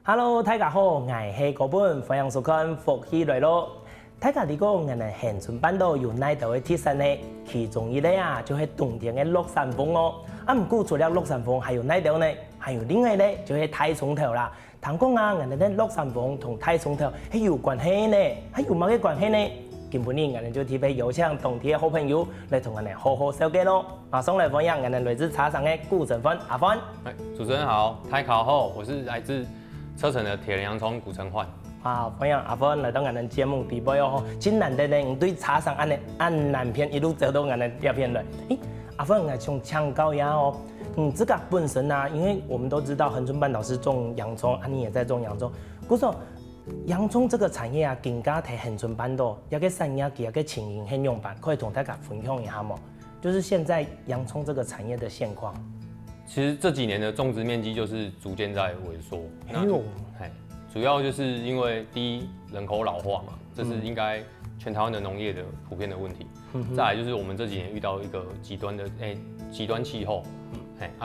Hello， 大家好，我是高本，欢迎收看福喜来咯。大家如果我们恒春半岛有哪道的特产呢？其中一类就是冬天的乐山凤哦。不过除了乐山凤，还有哪道呢？还有另外呢，就是太葱头啦。听讲我们的乐山凤同太葱头是有关系呢，还有乜嘅关系呢？今日我们就特别邀请当地的好朋友来同我们好好小解咯。马上来欢迎我们来自茶厂的顾成芬阿芬。主持人好，大家好，我是来自车城的铁人洋葱古城焕。欢迎阿芬来到我们节目直播哦，真难得呢，你对茶厂按南片一路走到我们这边来。阿芬，我想请教一下哦，这个本身因为我们都知道恒春半岛是种洋葱，你也在种洋葱，可是洋葱这个产业更加在恒春半岛一个产业一个情形很样板，可以同大家分享一下吗？就是现在洋葱这个产业的现况。其实这几年的种植面积就是逐渐在萎缩。主要就是因为第一人口老化嘛，这是应该全台湾的农业的普遍的问题。再来就是我们这几年遇到一个极端气候，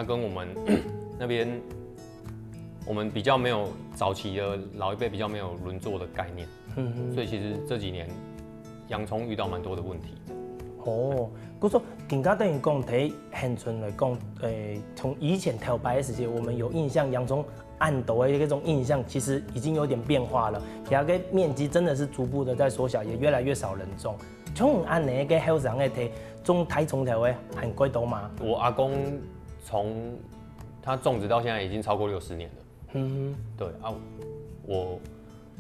跟我们那边我们比较没有早期的老一辈比较没有轮作的概念，所以其实这几年洋葱遇到蛮多的问题。我说更加等于讲，在恒春来讲，从以前头白的时间，我们有印象洋葱按斗的这种印象，其实已经有点变化了。它个面积真的是逐步的在缩小，也越来越少人种。从按那个后生的种太葱头的很贵多吗？我阿公从他种植到现在已经超过60年了。对啊，我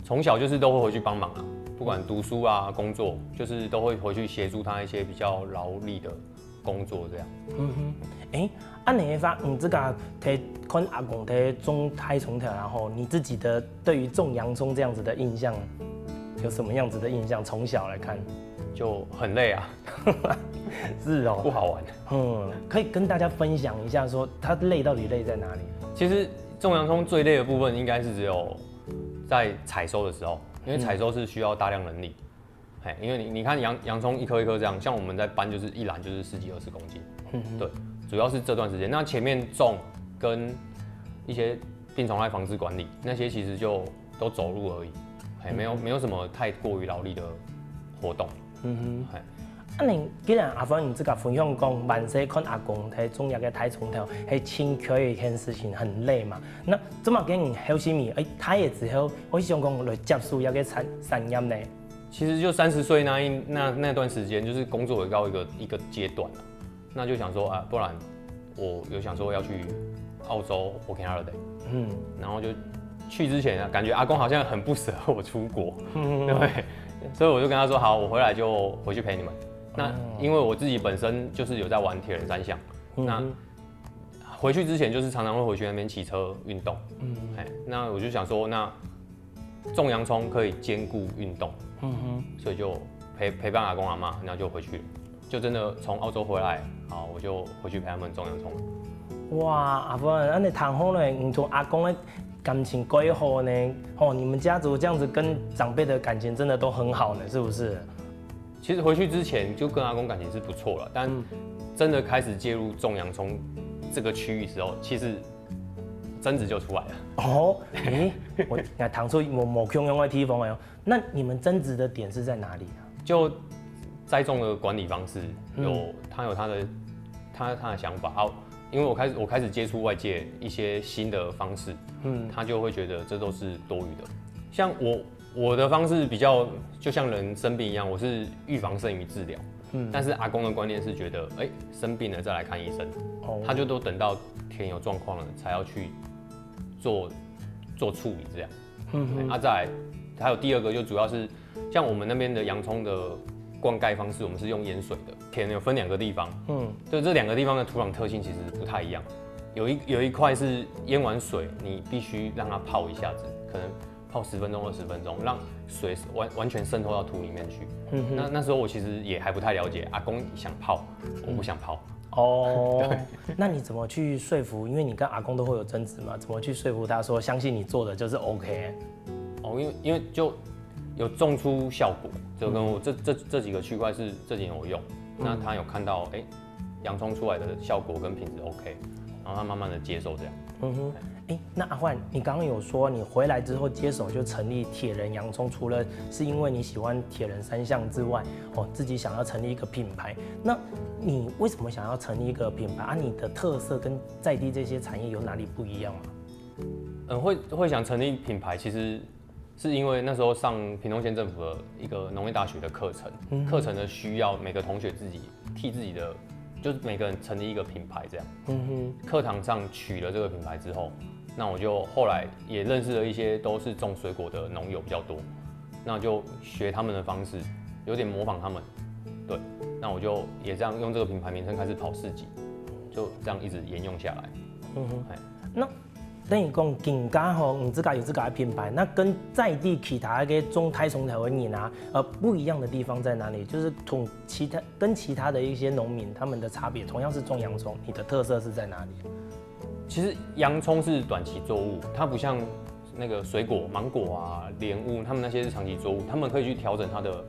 从小就是都会回去帮忙啊。不管读书工作，就是都会回去协助他一些比较劳力的工作这样。按你发，这个看阿公在种太葱头，然后你自己的对于种洋葱这样子的印象，有什么样子的印象？从小来看，就很累啊。是哦，不好玩。可以跟大家分享一下，说它累到底累在哪里？其实种洋葱最累的部分应该是只有在采收的时候。因为采收是需要大量人力，因为你看洋葱一颗一颗这样，像我们在搬就是一篮就是10几20公斤，对，主要是这段时间。那前面种跟一些病虫害防治管理那些其实就都走路而已，没有什么太过于劳力的活动。你既然阿芬你这个分享讲，万岁看阿公在种那个太葱头，是辛苦的一件事情，很累嘛。那怎么跟你好心米？他也只好我想讲来接触那个产业呢。其实就30岁那段时间，就是工作也到一个阶段了，那就想说不然我有想说要去澳洲 working holiday，然后就去之前感觉阿公好像很不舍我出国，对，所以我就跟他说好，我回来就回去陪你们。那因为我自己本身就是有在玩铁人三项，那回去之前就是常常会回去那边骑车运动，那我就想说，那种洋葱可以兼顾运动，所以就陪伴阿公阿嬷，然后就回去了，就真的从澳洲回来，好，我就回去陪他们种洋葱。哇，阿芬，那你谈好呢，你从阿公的感情规划呢？你们家族这样子跟长辈的感情真的都很好呢，是不是？其实回去之前就跟阿公感情是不错了，但真的开始介入种洋葱这个区域的时候，其实争执就出来了。我谈出某共用的地方了。那你们争执的点是在哪里啊？就栽种的管理方式，他有他的想法啊。因为我开始接触外界一些新的方式，他就会觉得这都是多余的。像我的方式比较就像人生病一样，我是预防胜于治疗。但是阿公的观念是觉得，生病了再来看医生，他就都等到田有状况了才要去做处理这样。再来还有第二个就主要是像我们那边的洋葱的灌溉方式，我们是用淹水的。田有分2个地方，就这2个地方的土壤特性其实不太一样。有一块是淹完水，你必须让它泡一下子，可能泡10分钟20分钟，让水完全渗透到土里面去。那时候我其实也还不太了解，阿公想泡，我不想泡。那你怎么去说服？因为你跟阿公都会有争执嘛，怎么去说服他说相信你做的就是 OK？因为就有种出效果，就跟我这几个区块是这几年我用，那他有看到洋葱出来的效果跟品质 OK，然后他慢慢的接受这样。那阿焕，你刚刚有说你回来之后接手就成立铁人洋葱，除了是因为你喜欢铁人三项之外，自己想要成立一个品牌。那你为什么想要成立一个品牌啊？你的特色跟在地这些产业有哪里不一样吗？会想成立品牌，其实是因为那时候上屏东县政府的一个农业大学的课程，课程的需要，每个同学自己替自己的，就是每个人成立一个品牌这样。课堂上取了这个品牌之后，那我就后来也认识了一些都是种水果的农友比较多，那就学他们的方式，有点模仿他们。对，那我就也这样用这个品牌名称开始跑市集，就这样一直沿用下来。那等于讲，更加有自家的品牌，那跟在地其他的种太松条的人啊，不一样的地方在哪里？就是跟其他的一些农民他们的差别，同样是种洋葱，你的特色是在哪里？其实洋葱是短期作物，它不像那个水果、芒果啊、莲雾，他们那些是长期作物，他们可以去调整它的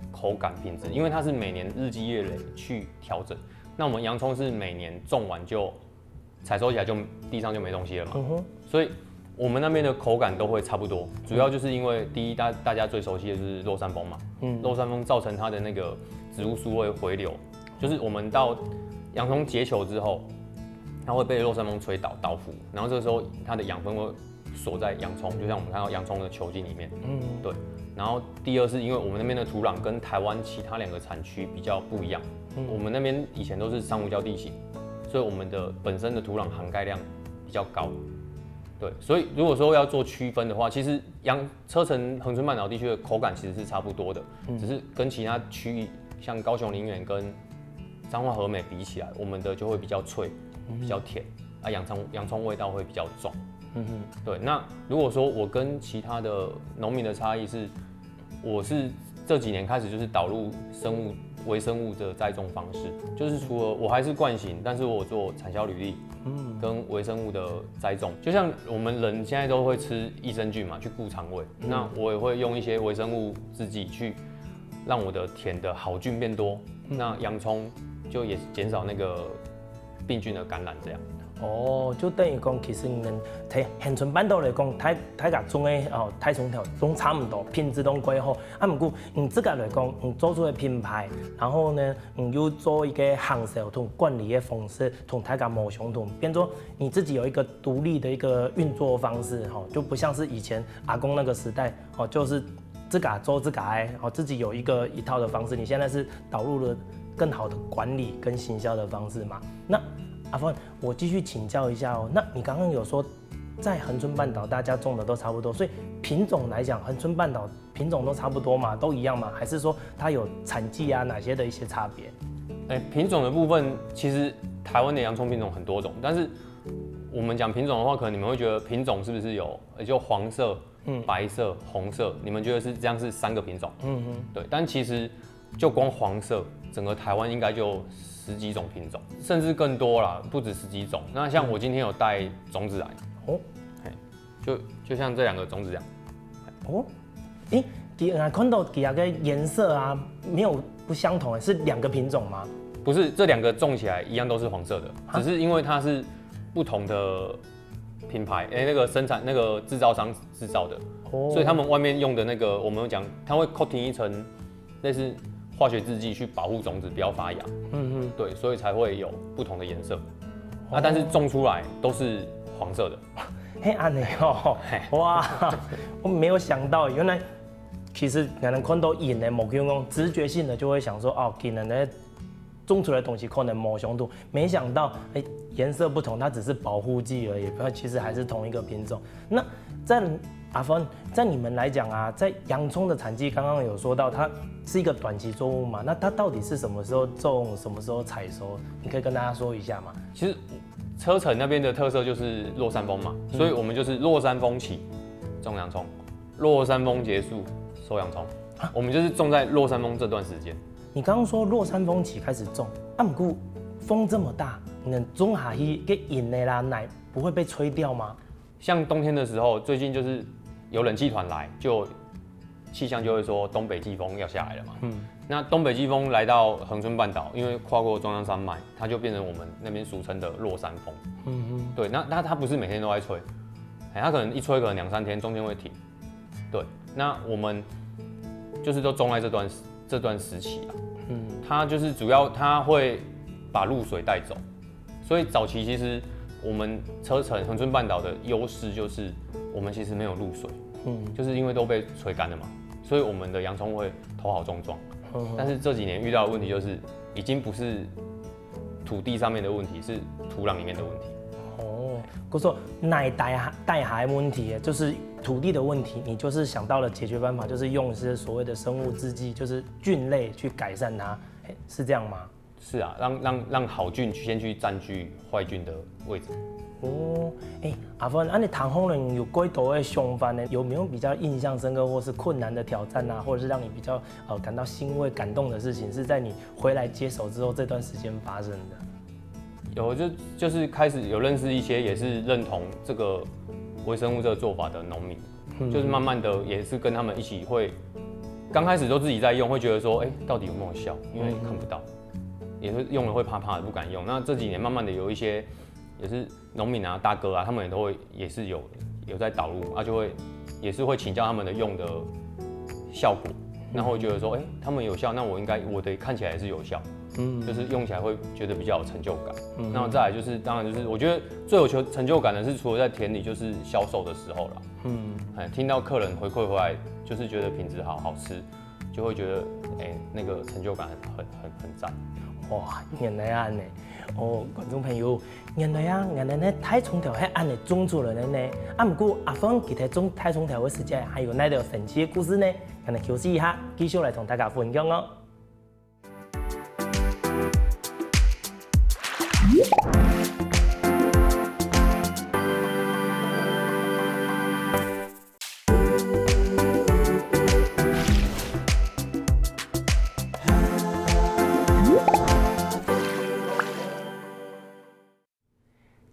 口感品质，因为它是每年日积月累去调整。那我们洋葱是每年种完就采收起来就地上就没东西了嘛，所以我们那边的口感都会差不多。主要就是因为第一，大家最熟悉的就是落山风嘛，落山风造成它的那个植物素会回流，就是我们到洋葱结球之后，它会被落山风吹倒伏，然后这个时候它的养分会锁在洋葱，就像我们看到洋葱的球茎里面。对。然后第二是因为我们那边的土壤跟台湾其他2个产区比较不一样，我们那边以前都是珊瑚礁地形，所以我们的本身的土壤涵盖量比较高。对，所以如果说要做区分的话，其实车城恒春半岛地区的口感其实是差不多的，只是跟其他区域像高雄林园跟彰化和美比起来，我们的就会比较脆，比较甜，洋葱味道会比较重。对。那如果说我跟其他的农民的差异是，我是这几年开始就是导入微生物的栽种方式，就是除了我还是惯型，但是我有做产销履历，跟微生物的栽种，就像我们人现在都会吃益生菌嘛，去顾肠胃，那我也会用一些微生物制剂去让我的田的好菌变多，那洋葱就也减少那个病菌的感染这样。就等于讲，其实你们喺恒春半岛来讲，大家种的太松条都差不多，品质都几好。不过自家来讲，做出的品牌，然后呢，又做一个行销同管理的方式，同大家冇相同，变作你自己有一个独立的一个运作方式，就不像是以前阿公那个时代，就是自家做自家的，自己有一套的方式。你现在是导入了更好的管理跟行销的方式嘛？那阿峰，我继续请教一下那你刚刚有说，在恒春半岛大家种的都差不多，所以品种来讲，恒春半岛品种都差不多嘛，都一样吗？还是说它有产季啊哪些的一些差别？品种的部分，其实台湾的洋葱品种很多种，但是我们讲品种的话，可能你们会觉得品种是不是有就黄色、白色、红色？你们觉得是这样是3个品种？对，但其实就光黄色，整个台湾应该就10几种品种，甚至更多啦，不止10几种。那像我今天有带种子来，就像这2个种子这样。看到其他的颜色啊，没有不相同，是2个品种吗？不是，这2个种起来一样都是黄色的，只是因为它是不同的品牌，那个生产那个制造商制造的，所以他们外面用的那个，我们有讲，它会 coating 一层类似化学制剂去保护种子不要发芽，对，所以才会有不同的颜色，但是种出来都是黄色的。安尼哇，我没有想到，原来其实可能看到颜的某种直觉性的就会想说，可能呢种出来的东西可能某相同，没想到颜色不同，它只是保护剂而已，其实还是同一个品种。那在阿峰，在你们来讲啊，在洋葱的产季，刚刚有说到它是一个短期作物嘛？那它到底是什么时候种，什么时候采收？你可以跟大家说一下吗？其实车城那边的特色就是落山风嘛，所以我们就是落山风起种洋葱，落山风结束收洋葱，我们就是种在落山风这段时间。你刚刚说落山风起开始种，不过风这么大，你能种下去给引的啦奶不会被吹掉吗？像冬天的时候，最近就是有冷气团来，就气象就会说东北季风要下来了嘛。那东北季风来到恒春半岛，因为跨过中央山脉，它就变成我们那边俗称的落山风。对，那它不是每天都在吹，它可能一吹可能2-3天，中间会停。对，那我们就是都种在这段时期啊。它就是主要它会把露水带走，所以早期其实我们车城恒春半岛的优势就是我们其实没有露水，就是因为都被吹干了嘛，所以我们的洋葱会头好壮壮。但是这几年遇到的问题就是，已经不是土地上面的问题，是土壤里面的问题。我说奶带孩问题，就是土地的问题，你就是想到了解决办法，就是用一些所谓的生物制剂，就是菌类去改善它，是这样吗？是啊，让好菌先去占据坏菌的位置。阿芬，你谈红人有几多的相反呢？有没有比较印象深刻或是困难的挑战啊，或者是让你比较感到欣慰、感动的事情，是在你回来接手之后这段时间发生的？有，就是开始有认识一些也是认同这个微生物这个做法的农民，就是慢慢的也是跟他们一起会，刚开始都自己在用，会觉得说，到底有没有效？因为看不到，也是用了会怕怕的，不敢用。那这几年慢慢的有一些也是农民啊、大哥啊，他们也都会也是有在导入，就会也是会请教他们的用的效果，然后会觉得说，他们有效，那我的看起来也是有效。就是用起来会觉得比较有成就感。那再来就是，当然就是我觉得最有成就感的是，除了在田里，就是销售的时候啦。听到客人回馈回来，就是觉得品质好吃，就会觉得那个成就感很赞。哇，原来安呢！观众朋友，原来呢太冲条系安尼种出来的呢。不过阿芬其他种太冲条的世界还有那条神奇的故事呢，可能休息一下，继续来同大家分享哦。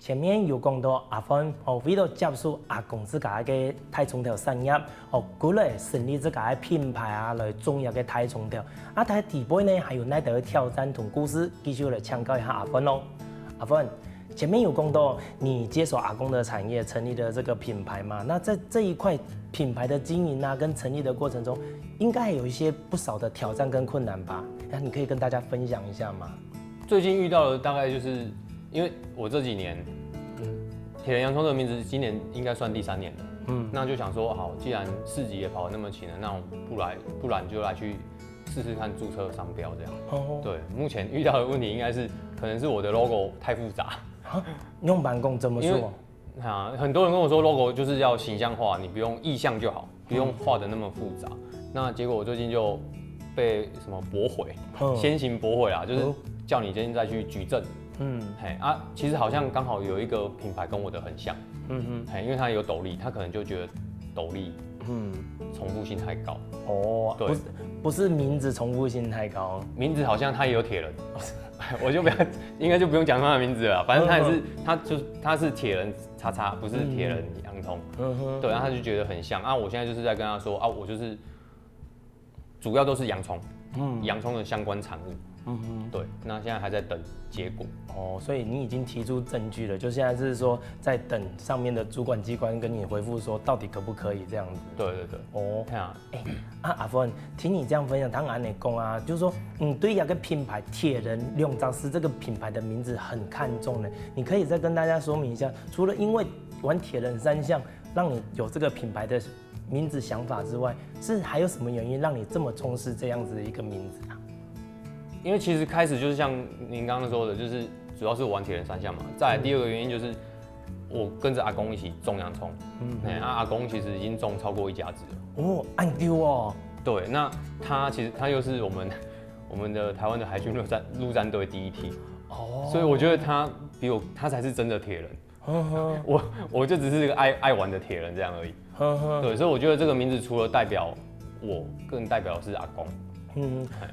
前面有讲到阿芬为了接受阿公自家嘅太冲条产业，过来成立自家嘅品牌啊，来种入嘅太冲条。在底部呢，还有那条挑战同故事，继续来请教一下阿芬哦。阿芬，前面有讲到你接手阿公的产业，成立了这个品牌嘛？那在这一块品牌的经营啊，跟成立的过程中，应该有一些不少的挑战跟困难吧？那你可以跟大家分享一下吗？最近遇到的大概就是因为我这几年。铁人洋葱这个名字今年应该算第3年了，那就想说好，既然市集也跑得那么勤了，那我不然就来去试试看注册商标这样。对，目前遇到的问题应该是可能是我的 logo 太复杂。用办公怎么说？很多人跟我说 logo 就是要形象化，你不用意象就好，不用画得那么复杂。那结果我最近就被什么驳回，先行驳回啦，就是叫你今天再去举证。其实好像刚好有一个品牌跟我的很像，因为它有斗笠，他可能就觉得斗笠，重复性太高。对，不是名字重复性太高，名字好像他也有铁人，我就应该就不用讲他的名字了，反正他是铁人叉叉，不是铁人洋葱。对，然后他就觉得很像啊。我现在就是在跟他说啊，我就是主要都是洋葱，洋葱的相关产物。对，那现在还在等结果。所以你已经提出证据了，就现在是说在等上面的主管机关跟你回复说到底可不可以这样子。对。阿芬，听你这样分享，当然你讲啊，就是说，对一个品牌铁人两张师这个品牌的名字很看重的，你可以再跟大家说明一下，除了因为玩铁人3项让你有这个品牌的名字想法之外，是还有什么原因让你这么重视这样子的一个名字啊？因为其实开始就是像您刚刚说的，就是主要是我玩铁人3项嘛。再来第2个原因就是我跟着阿公一起种洋葱，阿公其实已经种超过1甲子了。按丢哦。对，那他其实他又是我们的台湾的海军陆战队第1梯，所以我觉得他才是真的铁人。我就只是个爱玩的铁人这样而已。对，所以我觉得这个名字除了代表我，更代表的是阿公。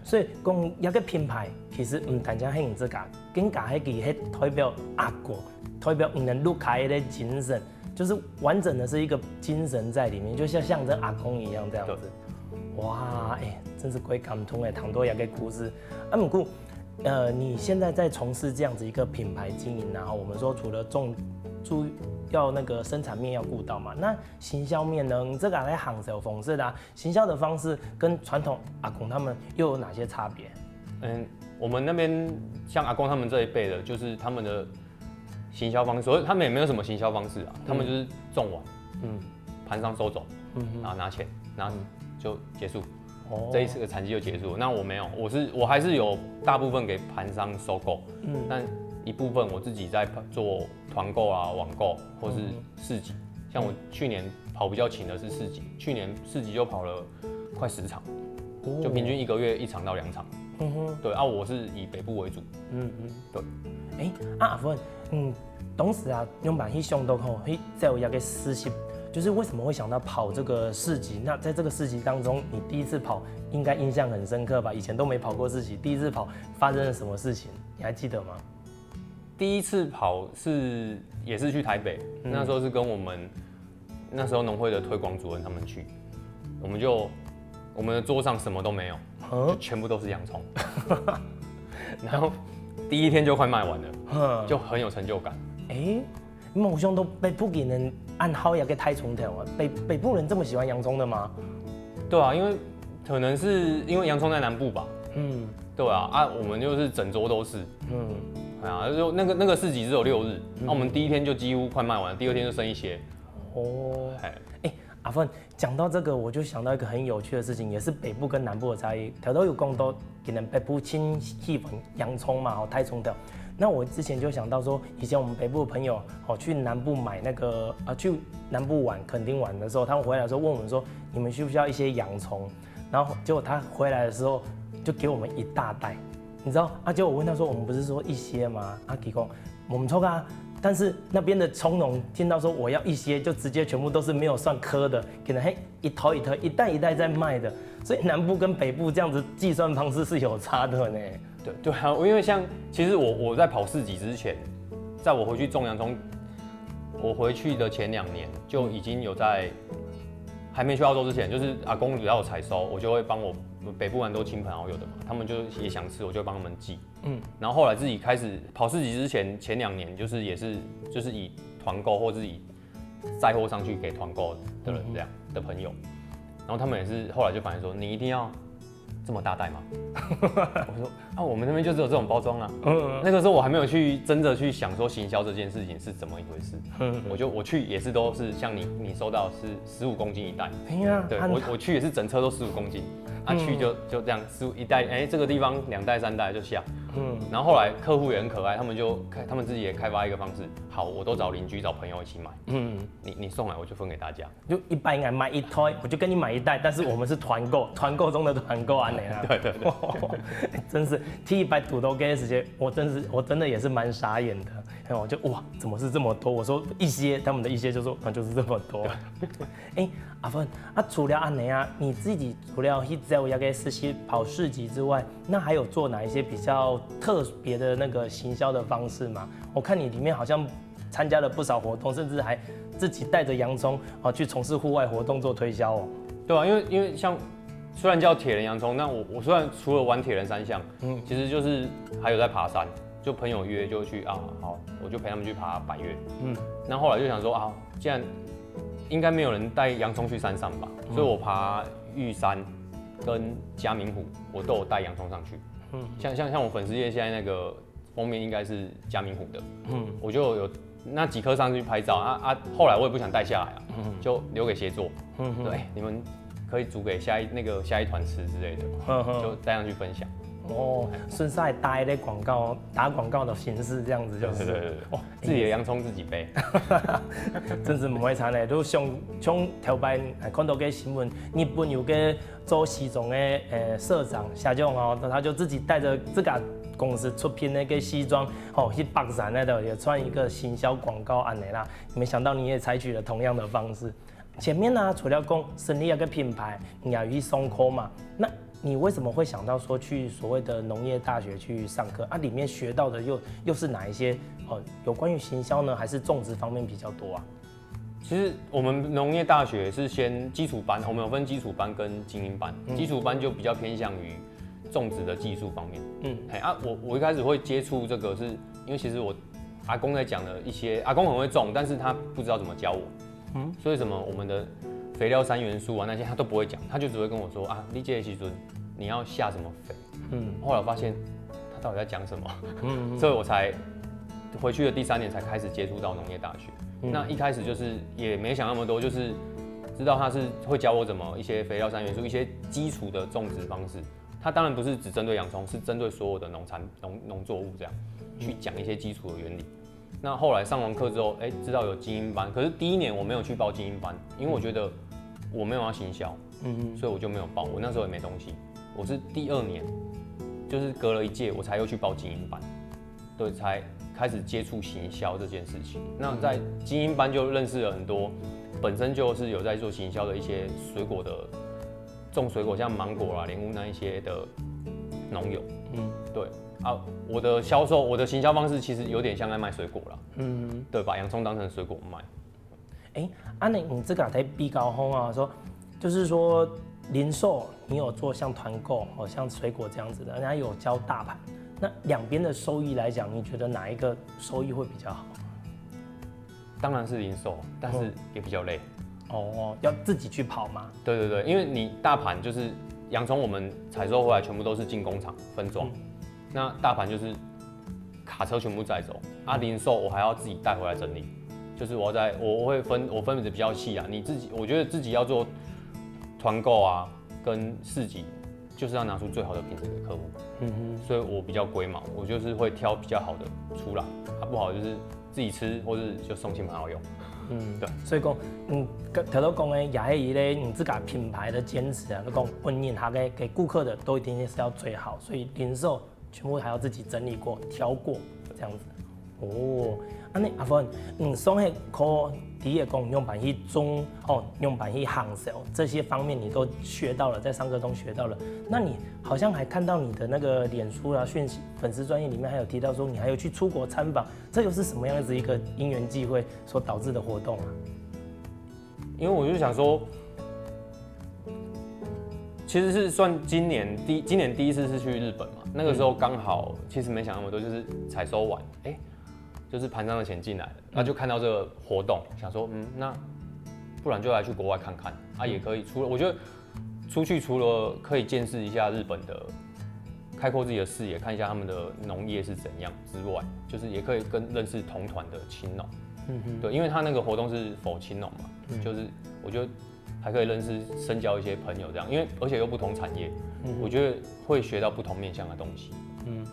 所以讲一个品牌，其实唔单单係自家，更加係佢代表阿公，代表人路開的精神，就是完整的是一个精神在里面，就像象征阿公一样这样子。哇，真是鬼感动唐多一个故事。不过，你现在在从事这样子一个品牌经营，然后我们说除了要那个生产面要顾到嘛。那行销面呢，这个在行销方式啦，行销的方式跟传统阿公他们又有哪些差别？我们那边像阿公他们这一辈的，就是他们的行销方式，所以他们也没有什么行销方式啊，他们就是种完，盘商收走，然后拿钱，然后就结束。这一次的产期就结束了。那我没有，我还是有大部分给盘商收购，但一部分我自己在做团购啊、网购或是市集。像我去年跑比较勤的是市集，去年市集就跑了快10场，就平均1个月1场到2场。对啊，我是以北部为主。对。阿芬，当时啊，用把去想到吼，去有一个实习。就是为什么会想到跑这个市集？那在这个市集当中，你第一次跑应该印象很深刻吧？以前都没跑过市集，第一次跑发生了什么事情？你还记得吗？第一次跑也是去台北，那时候是跟我们那时候农会的推广主任他们去，我们的桌上什么都没有，就全部都是洋葱，然后第一天就快卖完了，就很有成就感。你们好像都北部人按好也给太冲条啊！北部人这么喜欢洋葱的吗？对啊，因为可能是因为洋葱在南部吧。对啊，我们就是整桌都是。就那个市集只有6日，那我们第一天就几乎快卖完了，第二天就剩一些。阿芬讲到这个，我就想到一个很有趣的事情，也是北部跟南部的差异。条都有讲到，可能北部亲喜欢洋葱嘛，太冲条。那我之前就想到说，以前我们北部的朋友去南部买那个去南部玩垦丁玩的时候，他们回来的时候问我们说，你们需不需要一些洋葱？然后结果他回来的时候就给我们一大袋，你知道结果我问他说，我们不是说一些吗？提供我们抽啊，但是那边的葱农听到说我要一些，就直接全部都是没有算颗的，可能一头一头一袋一袋在卖的，所以南部跟北部这样子计算方式是有差的呢。对啊，因为其实我在跑市集之前，在我回去种洋葱，我回去的前2年就已经有在，还没去澳洲之前，就是阿公只要有采收，我就会帮我北部蛮多亲朋好友的嘛，他们就也想吃，我就会帮他们寄。然后后来自己开始跑市集之前2年，就是以团购或是以载货上去给团购的人这样的朋友，然后他们也是后来就反映说，你一定要这么大袋吗？我说我们那边就只有这种包装啊。那个时候我还没有真的去想说行销这件事情是怎么一回事。我去也是都是像你收到是15公斤一袋。对，我去也是整车都15公斤。去就这样15一袋，这个地方2袋3袋就下。然后后来客户也很可爱，他们自己也开发一个方式，好，我都找邻居找朋友一起买。你送来我就分给大家。就一般应该买1推，我就跟你买1袋，但是我们是团购，团购中的团购安内啦。对。真是替100土豆给的时间，我真的也是蛮傻眼的。然后我就哇，怎么是这么多？我说一些，他们的一些就说就是这么多。阿芬除了安内啊，你自己除了去走那个实习跑市集之外，那还有做哪一些比较特别的那个行销的方式吗？我看你里面好像参加了不少活动，甚至还自己带着洋葱去从事户外活动做推销哦。对啊，因为像虽然叫铁人洋葱，那我虽然除了玩铁人3项，其实就是还有在爬山，就朋友约就去好，我就陪他们去爬百岳。那后来就想说既然应该没有人带洋葱去山上吧，所以我爬玉山跟嘉明湖，我都有带洋葱上去。像我粉丝页现在那个封面应该是嘉明湖的，我就有那几颗上去拍照后来我也不想带下来就留给协作，对，你们可以煮给下一团吃之类的，就带上去分享。顺带搭一类广告，打广告的形式这样子就是。对，自己的洋葱自己背，真是唔会惨嘞！都像头摆看到个新闻，日本有个做西装的社长社长他就自己带着这个公司出品那个西装去北山那的也穿一个行销广告案内啦。没想到你也采取了同样的方式。前面呢，除了讲成立一个品牌，你要去上课嘛，那你为什么会想到说去所谓的农业大学去上课里面学到的又是哪一些有关于行销呢，还是种植方面比较多啊？其实我们农业大学是先基础班，我们有分基础班跟精英班，基础班就比较偏向于种植的技术方面。我一开始会接触这个是因为其实我阿公在讲的一些，阿公很会种，但是他不知道怎么教我，所以什么我们的肥料3元素啊那些他都不会讲，他就只会跟我说啊，你这个时阵你要下什么肥，后来我发现他到底在讲什么，所以我才回去的第3年才开始接触到农业大学。那一开始就是也没想那么多，就是知道他是会教我怎么一些肥料3元素，一些基础的种植方式。他当然不是只针对洋葱，是针对所有的农作物这样去讲一些基础的原理。那后来上完课之后，知道有精英班，可是第1年我没有去报精英班，因为我觉得我没有要行销，所以我就没有报。我那时候也没东西，我是第2年，就是隔了1届我才又去报精英班，对，才开始接触行销这件事情。那在精英班就认识了很多本身就是有在做行销的一些水果的。种水果像芒果啦、莲雾那一些的农友，对啊，我的行销方式其实有点像在卖水果啦，对，把洋葱当成水果卖。你这个在比较好啊，说就是说零售你有做像团购，像水果这样子的，人家有教大盘，那两边的收益来讲，你觉得哪一个收益会比较好？当然是零售，但是也比较累。要自己去跑吗？对，因为你大盘就是洋葱，我们采收回来全部都是进工厂分装，那大盘就是卡车全部载走，零售我还要自己带回来整理，就是我会分的比较细啊，我觉得自己要做团购啊，跟市集，就是要拿出最好的品质给客户，所以我比较龟毛，我就是会挑比较好的出来，不好就是自己吃或是就送亲朋好友。对，所以讲，头头讲的也是一个你自家品牌的坚持啊。你讲婚宴他给顾客的都一定是要最好，所以零售全部还要自己整理过、挑过这样子。阿芬，送迄颗第个讲用板去种用板去行销这些方面你都学到了，在上课中学到了。那你好像还看到你的那个脸书啊讯息粉丝专页里面还有提到说你还有去出国参访，这又是什么样子一个因缘际会所导致的活动啊？因为我就想说，其实是算今年第1次是去日本嘛，那个时候刚好其实没想那么多，就是采收完，就是盘上的钱进来了，那就看到这个活动，想说，那不然就来去国外看看啊，也可以。我觉得出去除了可以见识一下日本的，开阔自己的视野，看一下他们的农业是怎样之外，就是也可以认识同团的青农，对，因为他那个活动是否青农嘛，就是我觉得还可以认识深交一些朋友这样，因为而且又不同产业，我觉得会学到不同面向的东西，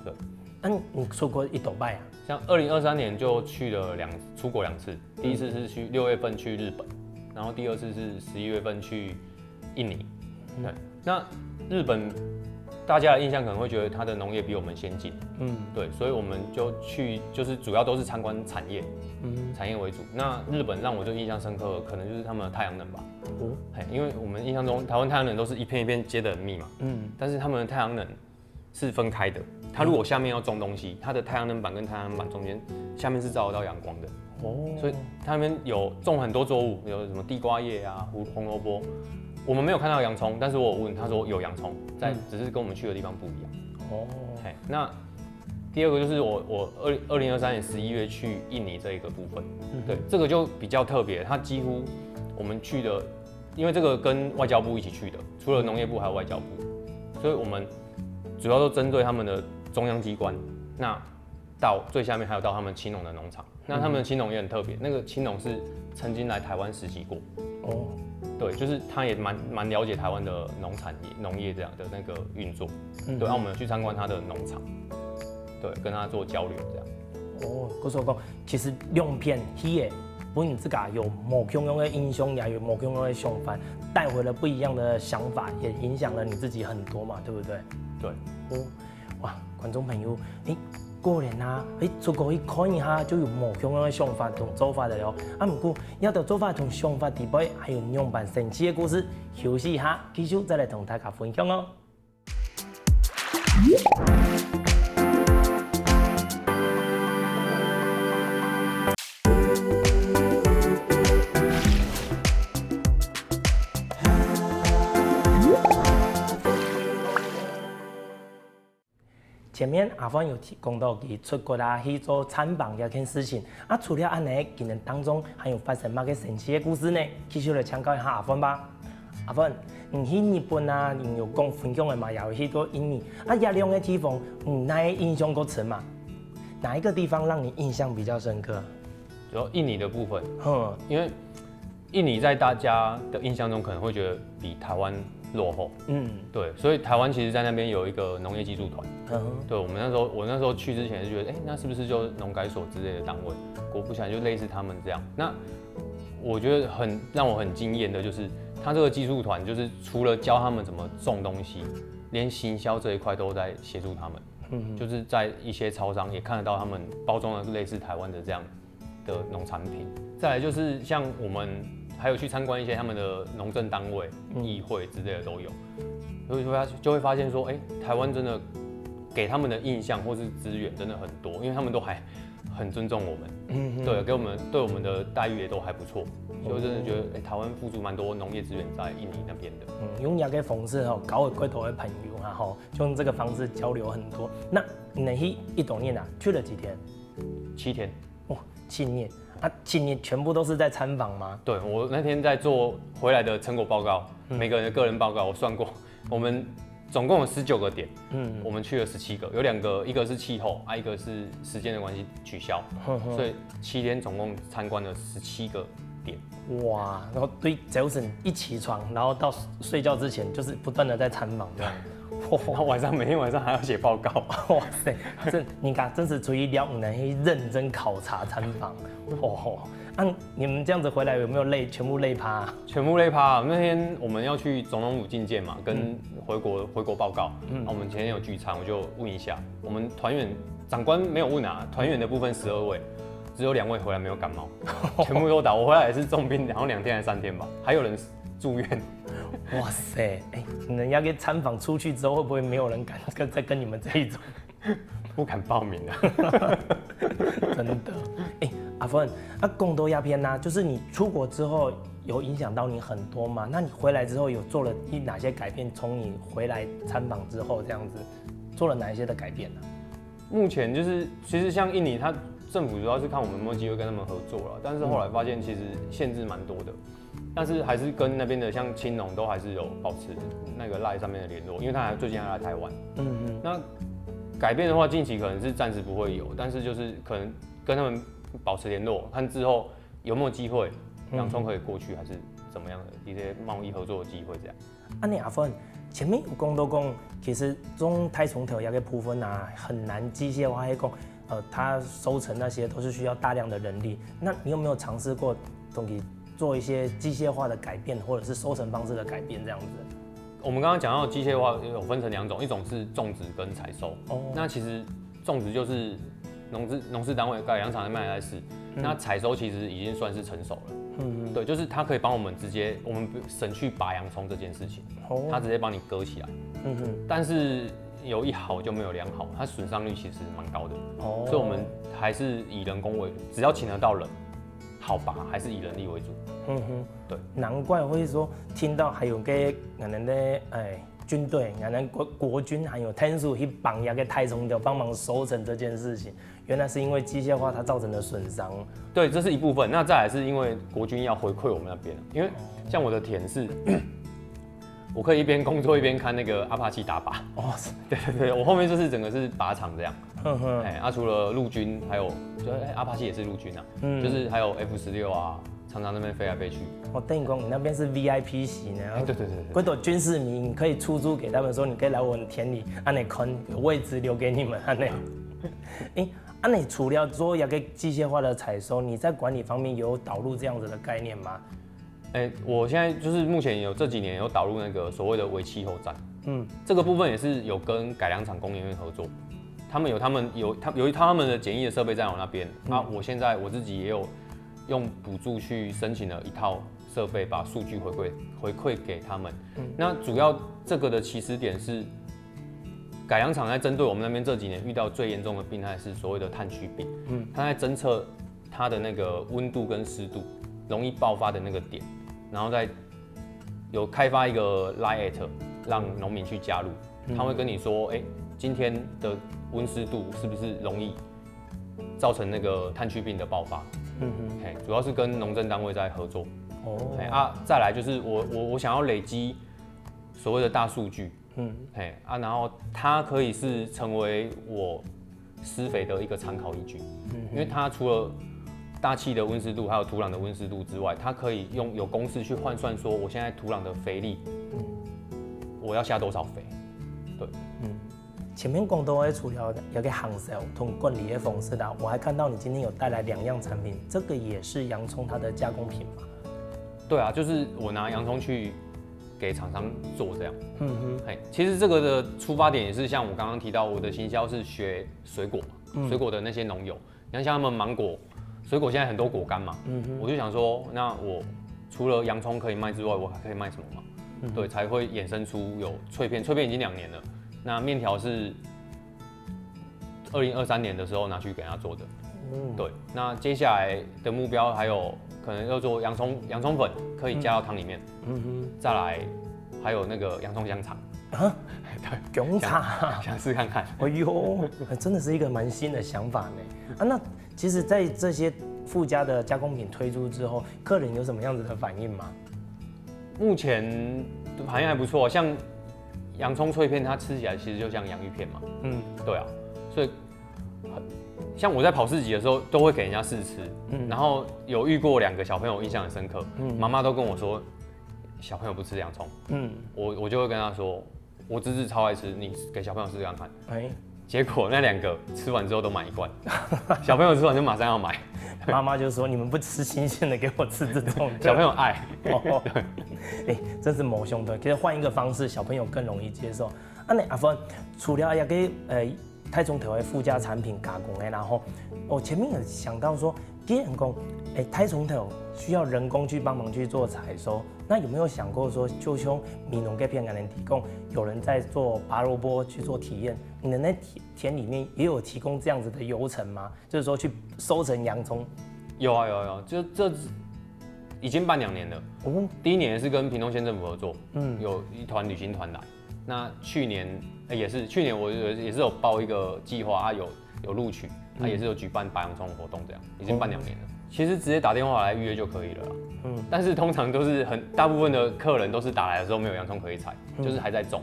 对。那你出国一斗拜啊？像2023年就去了出国2次，第一次是去6月份去日本，然后第2次是11月份去印尼。对，那日本大家的印象可能会觉得它的农业比我们先进，对，所以我们就去，就是主要都是参观产业，产业为主。那日本让我最印象深刻，可能就是他们的太阳能吧，因为我们印象中台湾太阳能都是一片一片接得很密嘛，但是他们的太阳能是分开的。它如果下面要种东西，它的太阳能板跟太阳能板中间下面是照得到阳光的，所以他那边有种很多作物，有什么地瓜叶啊、红萝卜。我们没有看到洋葱，但是我有问他说有洋葱，只是跟我们去的地方不一样。那第二个就是我2023年11月去印尼这一个部分，对，这个就比较特别，它几乎我们去的，因为这个跟外交部一起去的，除了农业部还有外交部，所以我们主要都针对他们的中央机关，那到最下面还有到他们青农的农场，那他们的青农也很特别，那个青农是曾经来台湾实习过，对，就是他也蛮了解台湾的农业这样的那个运作，对，然后我们有去参观他的农场，对，跟他做交流这样。我说讲，其实亮片迄个本人自家有某种样的印象，也有某种样的想法，带回了不一样的想法，也影响了你自己很多嘛，对不对？对。哇，观众朋友，过年啊，出国去看一下，就有某种样的想法同做法的哦。不过要到做法同想法底背，还有样板神奇的故事。休息一下，继续再来同大家分享哦。前面阿芬有讲到佢出国啊去做参访这件事情，啊，除了安尼，今年当中还有发生乜嘅神奇嘅故事呢？继续来请教一下阿芬吧。阿芬，你去日本啊，你有讲分享的嘛？也有去过印尼，啊，亚两个地方，哪个印象够深嘛？哪一个地方让你印象比较深刻？主要印尼的部分，因为印尼在大家的印象中可能会觉得比台湾落后，对，所以台湾其实在那边有一个农业技术团，对，我那时候去之前就觉得，那是不是就农改所之类的单位？果不其然就类似他们这样。那我觉得让我很惊艳的就是。他这个技术团就是除了教他们怎么种东西，连行销这一块都在协助他们。就是在一些超商也看得到他们包装的类似台湾的这样的农产品。再来就是像我们还有去参观一些他们的农政单位、议会之类的都有，所以就会发现说，台湾真的给他们的印象或是资源真的很多，因为他们都还很尊重我们，对，对我们的待遇也都还不错。所以真的觉得，台湾付出蛮多农业资源在印尼那边的。用这个方式搞几多的朋友啊，就用这个方式交流很多。那你去印度念啊，去了几天？7天。哇，7年啊，7年全部都是在参访吗？对，我那天在做回来的成果报告，每个人的个人报告，我算过，我们总共有19个点，我们去了17个，有2个，一个是气候啊，一个是时间的关系取消，所以7天总共参观了17个点。哇，然后对，早晨一起床，然后到睡觉之前，就是不断的在参访这样。然后每天晚上还要写报告。哇塞，你看，真是出于了5年去认真考察参访。你们这样子回来有没有累？全部累趴？全部累趴。那天我们要去总统府觐见嘛，跟回国报告。我们前天有聚餐，我就问一下，我们团员长官没有问啊，团员的部分12位。只有2位回来没有感冒，全部都打。我回来也是重病，然后2天还3天吧，还有人住院。哇塞，人家给参访出去之后，会不会没有人敢再跟你们这一种？不敢报名啊。真的。阿芬，贡多鸦片呢？就是你出国之后有影响到你很多吗？那你回来之后有做了哪些改变？从你回来参访之后这样子，做了哪一些的改变呢？目前就是其实像印尼它。政府主要是看我们有没有机会跟他们合作了，但是后来发现其实限制蛮多的，但是还是跟那边的像青农都还是有保持那个 LINE 上面的联络，因为他最近还来台湾。那改变的话，近期可能是暂时不会有，但是就是可能跟他们保持联络，看之后有没有机会洋葱可以过去，还是怎么样的一些贸易合作的机会这样。你阿芬前面有讲到讲，其实种太重条个部分啊很难机械化去讲。它收成那些都是需要大量的人力。那你有没有尝试过做一些机械化的改变，或者是收成方式的改变这样子？我们刚刚讲到机械化有分成2种，一种是种植跟采收。那其实种植就是农事单位改良场那边来试，那采收其实已经算是成熟了。对，就是它可以帮我们省去拔洋葱这件事情，它直接帮你割起来。但是有一好就没有2好，它损伤率其实蛮高的，所以我们还是以人工为主，只要请得到人，好拔还是以人力为主。对，难怪会说听到还有个我们的军队，我们国军还有天数去绑那个太重条帮忙收成这件事情，原来是因为机械化它造成的损伤。对，这是一部分。那再来是因为国军要回馈我们那边，因为像我的田是。我可以一边工作一边看那个阿帕奇打靶。对，我后面就是整个是靶场这样。除了陆军，还有阿帕奇也是陆军啊，就是还有 F16啊，常常那边飞来飞去。等于讲你那边是 VIP 席呢。对。几多军事迷，你可以出租给他们说，你可以来我的田里，按你看有位置留给你们，按你。你除了做那个机械化的采收，你在管理方面有导入这样子的概念吗？我现在就是目前这几年有导入那个所谓的微气候站，这个部分也是有跟改良厂工研院合作，他们有他们的简易的设备在我那边，我现在我自己也有用补助去申请了一套设备，把数据回馈给他们。那主要这个的起始点是改良厂在针对我们那边这几年遇到最严重的病态是所谓的炭疽病，它在侦测它的那个温度跟湿度容易爆发的那个点。然后再有开发一个 Line@ 让农民去加入，他会跟你说，今天的温湿度是不是容易造成那个炭疽病的爆发。主要是跟农政单位在合作。再来就是我想要累积所谓的大数据。然后它可以是成为我施肥的一个参考依据。因为它除了大气的温湿度，还有土壤的温湿度之外，它可以用有公式去换算说我现在土壤的肥力，我要下多少肥。对，前面讲到的除了有个行销同管理的方式啦，我还看到你今天有带来2样产品，这个也是洋葱它的加工品嘛？对啊，就是我拿洋葱去给厂商做这样。其实这个的出发点也是像我刚刚提到，我的行销是学水果嘛，水果的那些农友，你看像他们芒果。水果现在很多果干嘛，我就想说，那我除了洋葱可以卖之外，我还可以卖什么嘛？对，才会衍生出有脆片，脆片已经2年了。那面条是2023年的时候拿去给他做的。对，那接下来的目标还有可能要做洋葱粉，可以加到汤里面。再来还有那个洋葱香肠。对，香肠想试看看。哎呦，真的是一个蛮新的想法呢。那其实，在这些附加的加工品推出之后，客人有什么样子的反应吗？目前反应还不错，像洋葱脆片，它吃起来其实就像洋芋片嘛。对啊，所以像我在跑市集的时候，都会给人家试吃。然后有遇过2个小朋友印象很深刻，妈妈都跟我说，小朋友不吃洋葱。我就会跟他说，我侄子超爱吃，你给小朋友试试看看。结果那2个吃完之后都买1罐，小朋友吃完就马上要买。妈妈就说：“你们不吃新鲜的，给我吃这种。”小朋友爱。真是某兄弟，其实换一个方式，小朋友更容易接受。那阿芬，除了要给太中条的附加产品加工的，然后我前面有想到说，既然讲太中条需要人工去帮忙去做采收，那有没有想过说，就像米农这片人提供，有人在做拔萝卜去做体验，你的那田里面也有提供这样子的流程吗？就是说去收成洋葱？有啊，就这已经办2年了。第1年是跟屏东县政府合作，有一团旅行团来。那去年也是，去年我也是有报一个计划，有录取，也是有举办拔洋葱活动，这样已经办2年了。其实直接打电话来预约就可以了啦。但是通常都是大部分的客人都是打来的时候没有洋葱可以采，就是还在种。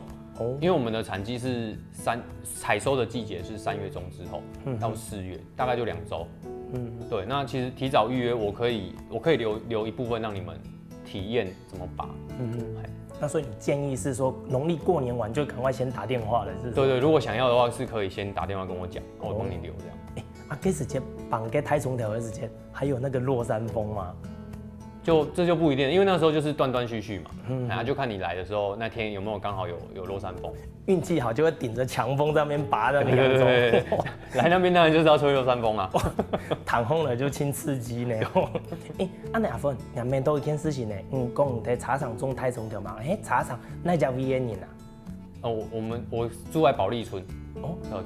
因为我们的产季是采收的季节是3月中之后到4月，大概就2周。对，那其实提早预约，我可以留一部分让你们体验怎么拔。那所以你建议是说，农历过年完就赶快先打电话了，是？对，如果想要的话，是可以先打电话跟我讲，我帮你留这样。这时间绑给太中条的时间，还有那个落山风吗？这就不一定，因为那时候就是断断续续嘛，就看你来的时候那天有没有刚好有落山风，运气好就会顶着强风在那边拔的那个洋葱。对，来那边当然就是要吹落山风啊，躺风了就轻刺激呢。那阿芬，两边都有一件事情呢，讲在茶厂种太中条嘛，茶厂那家 V N 啊？我住在保利村。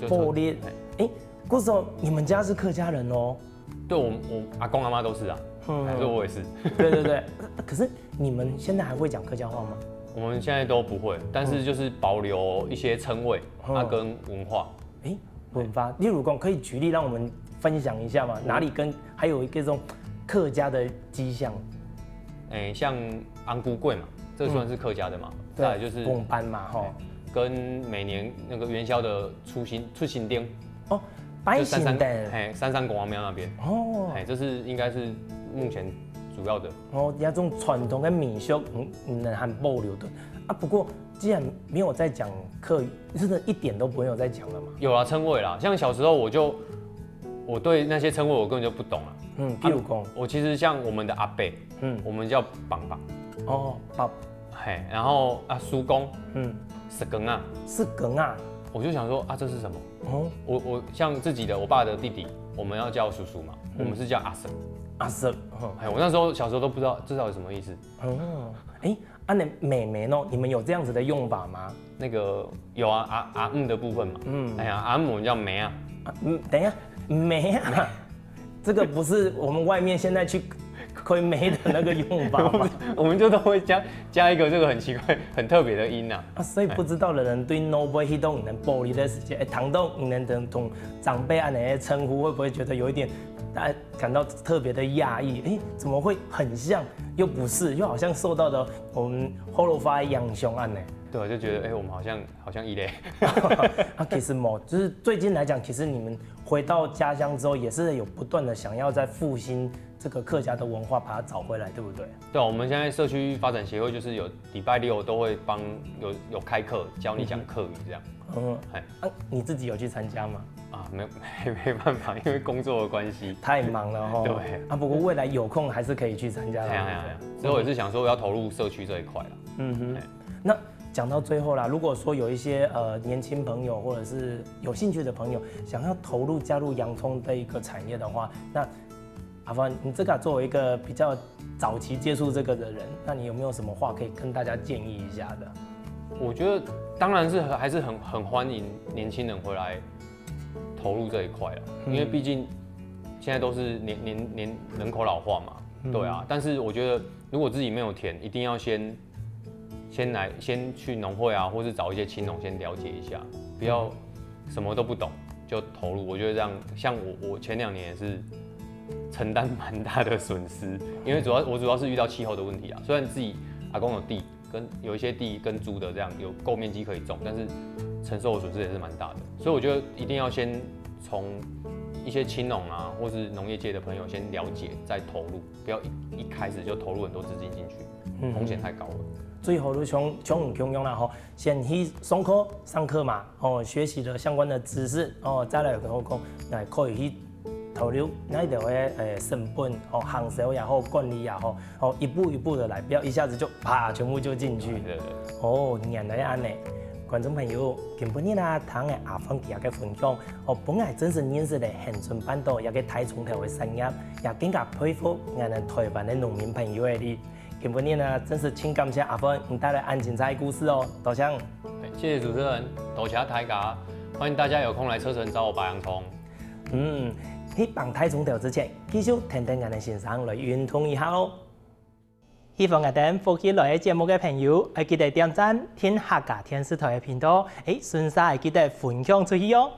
保利，故事你们家是客家人哦？对，我阿公阿妈都是啊。所以我也是。对。可是你们现在还会讲客家话吗？我们现在都不会，但是就是保留一些称谓，跟文化。文化，例如讲可以举例让我们分享一下吗？哪里跟还有一个这种客家的迹象？像安菇粿嘛，这算是客家的嘛。再来就是公班嘛，跟每年那个元宵的出行灯。拜新灯，三山公王庙那边。这是应该是目前主要的。那种传统的民俗，很保留的啊。不过既然没有在讲客语，真的一点都不会有在讲了嘛？有啦，称谓啦，像小时候我对那些称谓我根本就不懂了。譬如讲，我其实像我们的阿伯，我们叫棒棒。棒。然后叔公，是羹啊。是羹啊。我就想说这是什么？我像自己的我爸的弟弟，我们要叫叔叔嘛，我们是叫阿婶。阿婶，我那时候小时候都不知道这到底什么意思。那妹妹呢？你们有这样子的用法吗？那个有啊，阿姆的部分嘛。阿姆我们叫梅啊。等一下，梅啊，这个不是我们外面现在去亏没的那个用法吗？我们就都会加一个这个很奇怪、很特别的音啊。所以不知道的人对 no boy 迄种能玻璃的时间，糖豆能同长辈按那称呼，会不会觉得有一点感到特别的讶异？怎么会很像，又不是，又好像受到的我们 Holofa 养熊案呢？对，就觉得我们好像异类。其实就是最近来讲，其实你们回到家乡之后，也是有不断的想要再复兴这个客家的文化，把它找回来，对不对？对，我们现在社区发展协会就是有礼拜六都会帮有开课，教你讲客语这样。你自己有去参加吗？没办法，因为工作的关系太忙了哈。对不过未来有空还是可以去参加的。之后也是想说要投入社区这一块啦。那讲到最后啦，如果说有一些年轻朋友或者是有兴趣的朋友想要投入加入洋葱的一个产业的话，那阿凡，你这个作为一个比较早期接触这个的人，那你有没有什么话可以跟大家建议一下的？我觉得当然是还是很欢迎年轻人回来投入这一块啦，因为毕竟现在都是年人口老化嘛，对啊。但是我觉得如果自己没有田，一定要先去农会啊，或是找一些青农先了解一下，不要什么都不懂就投入。我觉得这样，像我前2年也是承担蛮大的损失，因为我主要是遇到气候的问题啊。虽然自己阿公有地，有一些地跟租的这样有够面积可以种，但是承受的损失也是蛮大的。所以我觉得一定要先从一些青农啊，或是农业界的朋友先了解再投入，不要一开始就投入很多资金进去，风险太高了。最后就穷用啦吼，先去上课嘛，学习了相关的知识，再来可以去投入那一条成本行销也好，管理也好，一步一步的来，不要一下子就啪全部就进去。原来安尼。观众朋友，今晡日啦，听的阿芳姐嘅分享，本来真是认识的恒春半岛也个太冲头的产业，也更加佩服我们台湾的农民朋友的你。今晡日呢，真是请感谢阿芳带来安精彩的故事哦，多谢。谢谢主持人，多谢大家，欢迎大家有空来车城找我拔洋葱。去放太冲头之前，继续听我们先生来运动一下哦。希望我哋福建來節目嘅朋友，記得點讚、聽客家電視台嘅頻道，順勢記得分享出去哦。